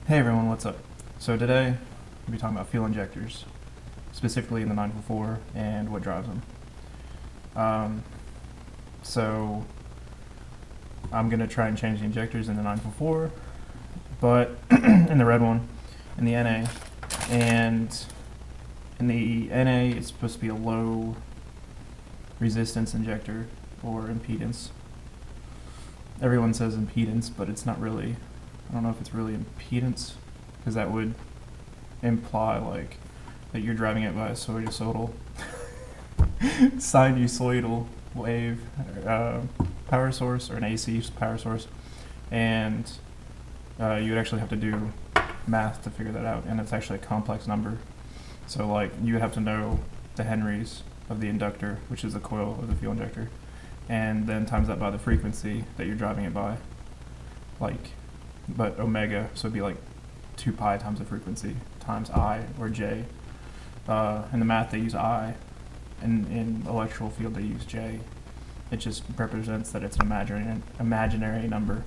Hey everyone, what's up? So today we'll be talking about fuel injectors, specifically in the 944 and what drives them. Um, so I'm gonna try and change the injectors in the 944, but in the red one, in the NA, and in the NA it's supposed to be a low resistance injector or impedance. Everyone says impedance, but it's not really. I don't know if it's really impedance, because that would imply like that you're driving it by a sinusoidal wave power source or an AC power source, and you would actually have to do math to figure that out, and it's actually a complex number. So like you would have to know the henries of the inductor, which is the coil of the fuel injector, and then times that by the frequency that you're driving it by, like, but omega, so it'd be like 2 pi times the frequency times I or J. In the math they use I, and in electrical field they use J. It just represents that it's an imaginary number.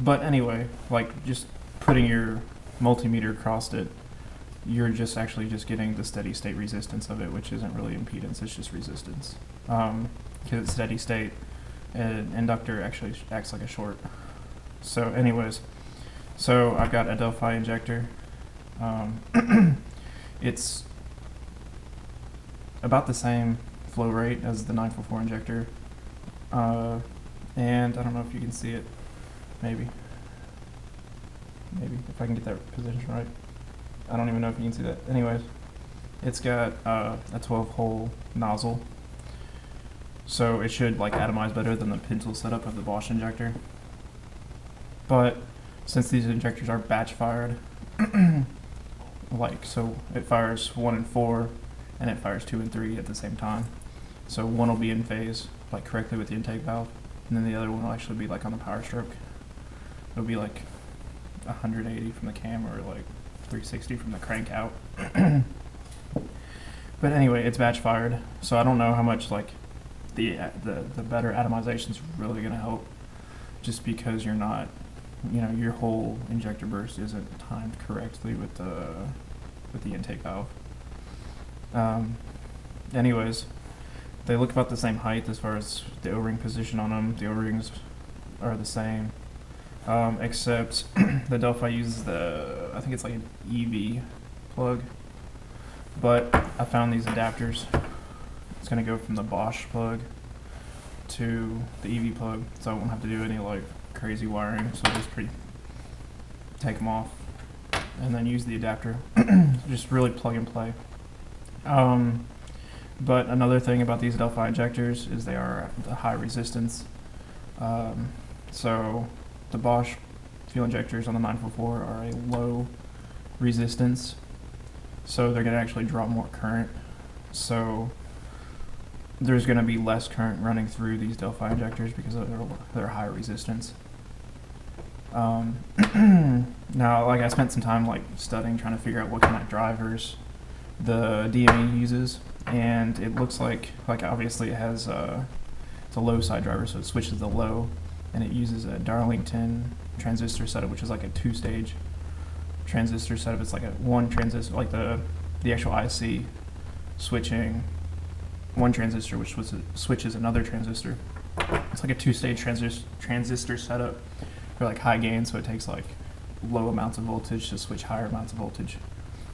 But anyway, like just putting your multimeter across it, you're just actually just getting the steady state resistance of it, which isn't really impedance, it's just resistance. Because it's steady state, an inductor actually acts like a short. So anyways, so I've got a delphi injector. It's about the same flow rate as the 944 injector. And I don't know if you can see it. Maybe if I can get that position right. I don't even know if you can see that. Anyways, it's got a 12-hole nozzle, so it should like atomize better than the pintle setup of the Bosch injector. But since these injectors are batch fired, like, so it fires 1 and 4 and it fires 2 and 3 at the same time. So one will be in phase, like correctly with the intake valve, and then the other one will actually be like on the power stroke. It'll be like 180 from the cam or like 360 from the crank out. But anyway, it's batch fired, so I don't know how much like the better atomization is really going to help, just because you're not, your whole injector burst isn't timed correctly with the intake valve. Anyways, they look about the same height as far as the O-ring position on them. The O-rings are the same, except the Delphi uses I think it's like an EV plug, but I found these adapters. It's going to go from the Bosch plug to the EV plug, so I won't have to do any like crazy wiring, so I'll just take them off and then use the adapter. Just really plug and play. But another thing about these Delphi injectors is they are a high resistance. So the Bosch fuel injectors on the 944 are a low resistance, so they're going to actually draw more current. So there's going to be less current running through these Delphi injectors because of their high resistance. Now, like, I spent some time like studying, trying to figure out what kind of drivers the DME uses, and it looks like obviously it has it's a low side driver, so it switches the low, and it uses a Darlington transistor setup, which is like a 2-stage transistor setup. It's like a one transistor, like the actual IC switching one transistor, which switches another transistor. It's like a 2-stage transistor setup for like high gain, so it takes like low amounts of voltage to switch higher amounts of voltage.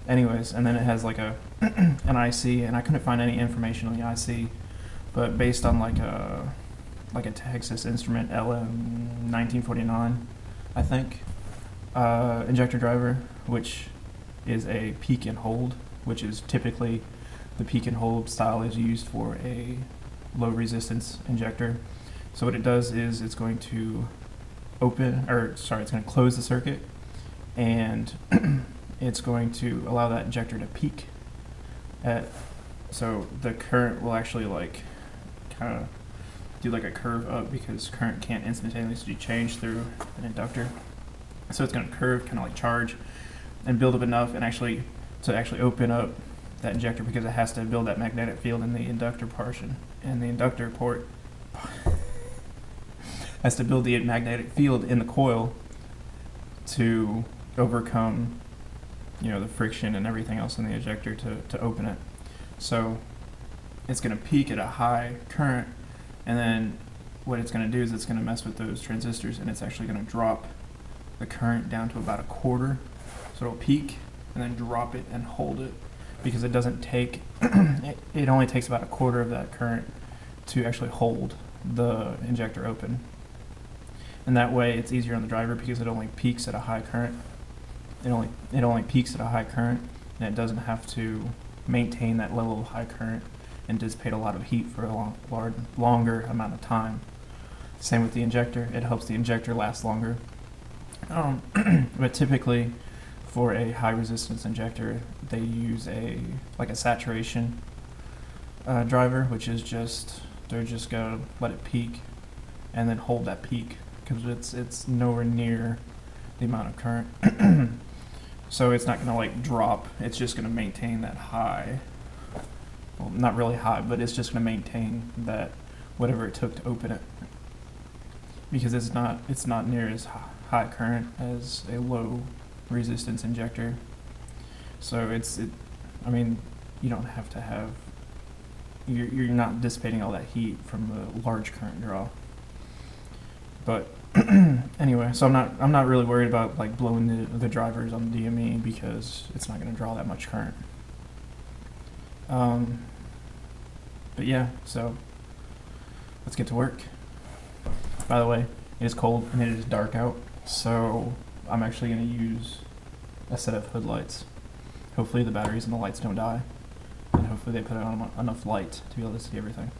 Anyways, and then it has like an IC, and I couldn't find any information on the IC, but based on like a Texas Instrument LM1949, I think, injector driver, which is a peak and hold, which is typically the peak and hold style is used for a low resistance injector. So what it does is it's going to it's going to close the circuit, and it's going to allow that injector to peak so the current will actually like kind of do like a curve up, because current can't instantaneously change through an inductor. So it's going to curve, kind of like charge, and build up enough, and actually open up that injector, because it has to build that magnetic field in the inductor portion, and the inductor port has to build the magnetic field in the coil to overcome, the friction and everything else in the ejector to open it. So it's going to peak at a high current, and then what it's going to do is it's going to mess with those transistors, and it's actually going to drop the current down to about a quarter. So it'll peak and then drop it and hold it, because it doesn't take it only takes about a quarter of that current to actually hold the injector open. And that way it's easier on the driver, because it only peaks at a high current. It only peaks at a high current, and it doesn't have to maintain that level of high current and dissipate a lot of heat for a longer amount of time. Same with the injector. It helps the injector last longer. But typically, for a high resistance injector, they use a saturation driver, which is they're just gonna let it peak and then hold that peak, because it's nowhere near the amount of current. So it's not gonna drop. It's just gonna maintain that high. Well, not really high, but it's just gonna maintain that whatever it took to open it, because it's not near as high current as a low resistance injector. So you don't have to have, you're not dissipating all that heat from the large current draw. But anyway, so I'm not really worried about blowing the drivers on the DME, because it's not going to draw that much current. But yeah, so let's get to work. By the way, it is cold and it is dark out, so I'm actually going to use a set of hood lights. Hopefully the batteries and the lights don't die, and hopefully they put on enough light to be able to see everything.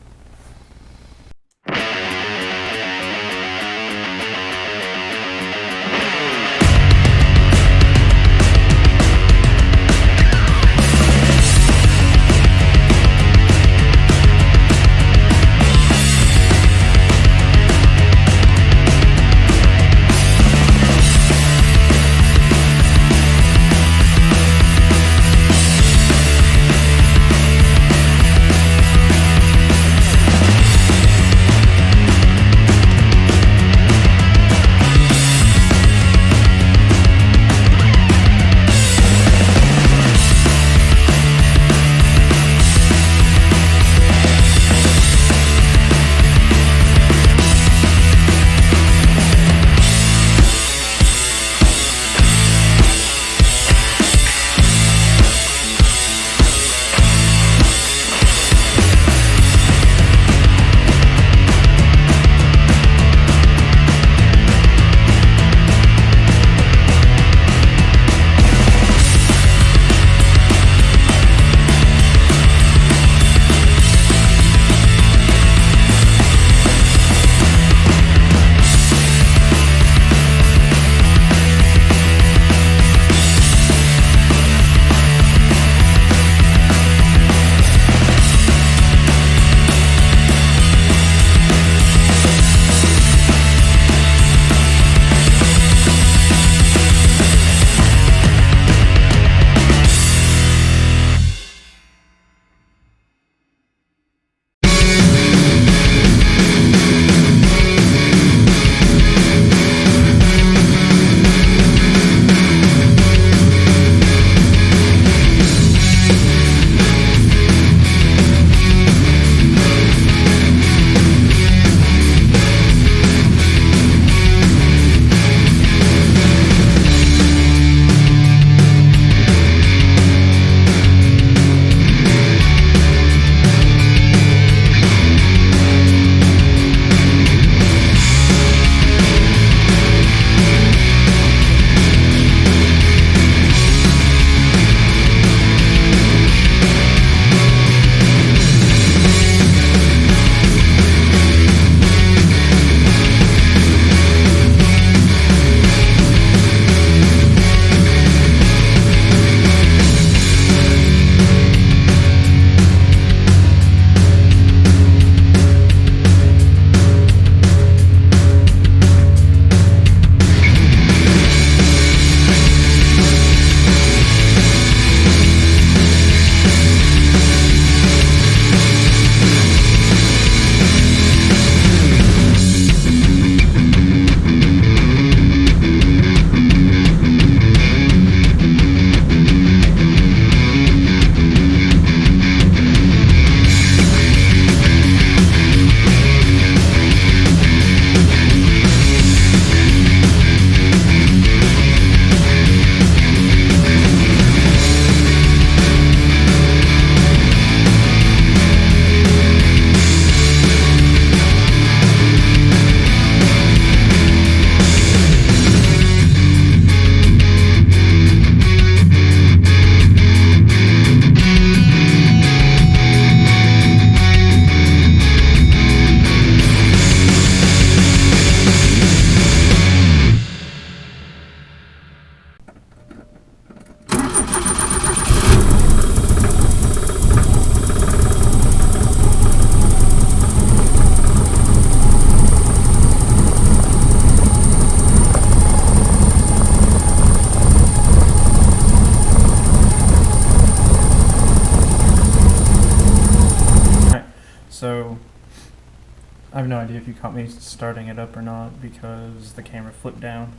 have no idea if you caught me starting it up or not because the camera flipped down.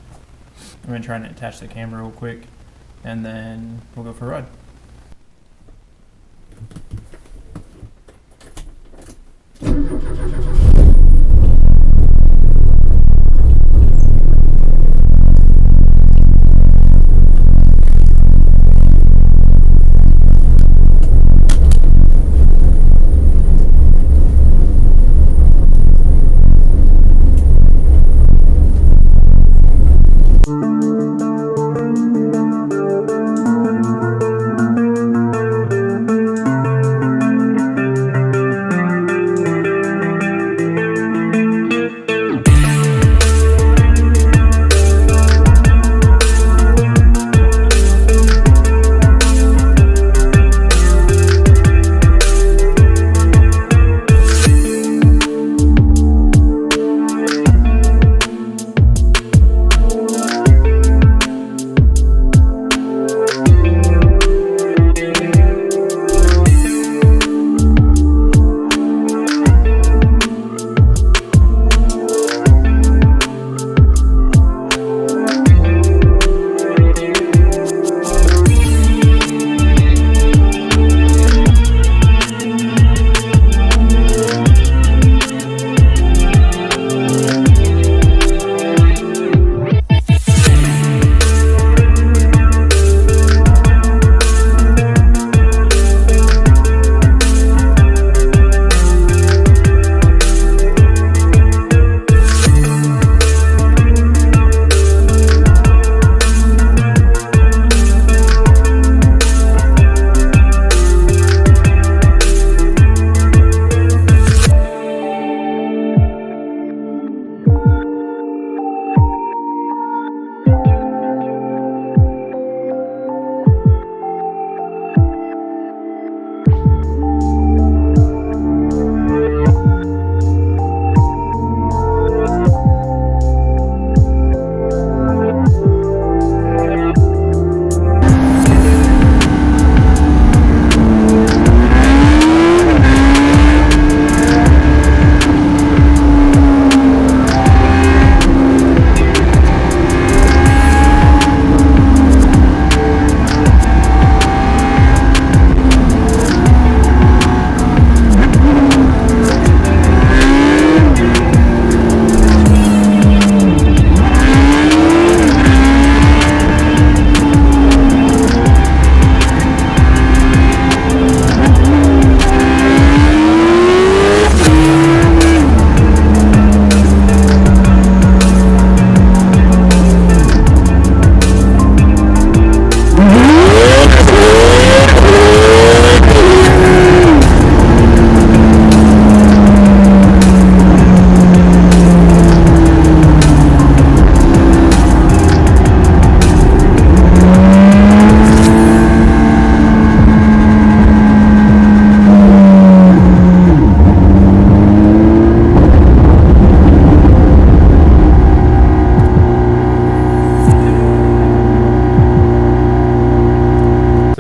I'm going to try and attach the camera real quick, and then we'll go for a ride.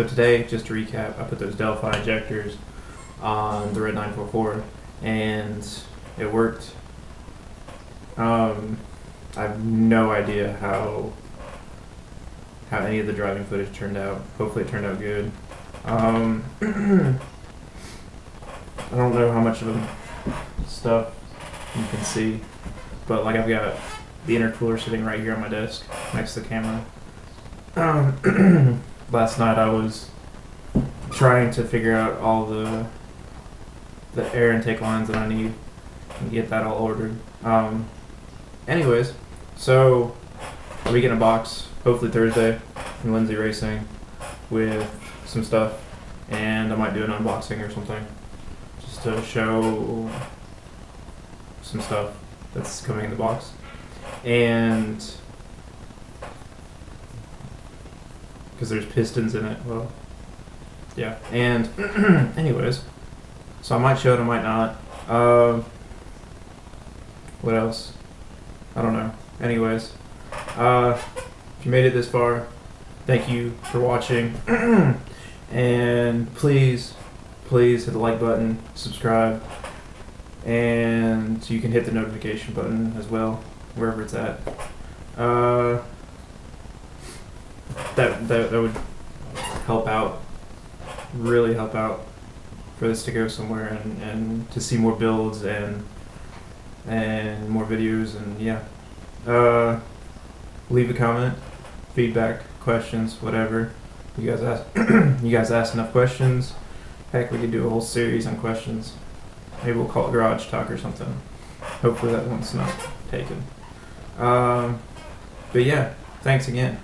Today, just to recap, I put those Delphi injectors on the red 944 and it worked. I have no idea how any of the driving footage turned out. Hopefully it turned out good. I don't know how much of the stuff you can see, but like I've got the intercooler sitting right here on my desk next to the camera. Last night I was trying to figure out all the air intake lines that I need and get that all ordered. Anyways, so I'll be getting a box hopefully Thursday from Lindsay Racing with some stuff, and I might do an unboxing or something just to show some stuff that's coming in the box. And because there's pistons in it, well, yeah. And anyways, so I might show it, I might not. What else? I don't know. Anyways, if you made it this far, thank you for watching. And please hit the like button, subscribe, and you can hit the notification button as well wherever it's at. That would help out, really help out for this to go somewhere and to see more builds and more videos, and yeah. Leave a comment, feedback, questions, whatever. You guys ask you guys asked enough questions. Heck, we could do a whole series on questions. Maybe we'll call it Garage Talk or something. Hopefully that one's not taken. But yeah, thanks again.